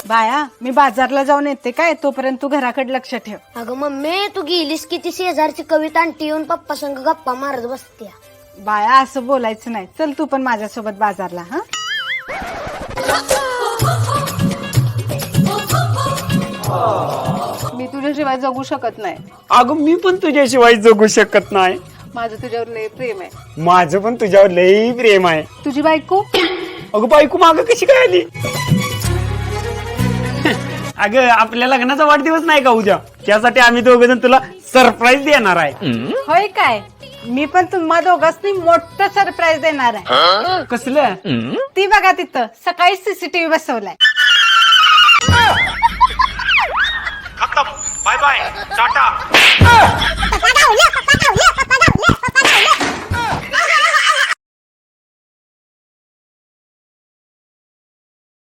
बाया मी बाजारला जाऊन येते काय, तोपर्यंत तू घराकडे लक्ष ठेव. अगं मम्मी तू गेलीस की ती शेजारची कविता आणटी येऊन पप्पा संग गप्पा मारत बसत्या. बाया असं बोलायचं नाही. चल तू पण माझ्यासोबत बाजारला. हा मी तुझ्याशिवाय जगू शकत नाही. अगं मी पण तुझ्याशिवाय जगू शकत नाही. माझं तुझ्यावर लय प्रेम आहे. माझं पण तुझ्यावर लई प्रेम आहे. तुझी बायको अगं बायको माग कशी काय आली? अगं आपल्या लग्नाचा वाढदिवस नाही का उद्या, त्यासाठी आम्ही दोघे जण तुला सरप्राईज देणार आहे. होय काय? मी पण तुम्हा दोघांनी मोठं सरप्राईज देणार आहे. कसलं? ती बघा तिथं सकाळी सीसीटीव्ही बसवलाय. खतम, बाय बाय, टाटा.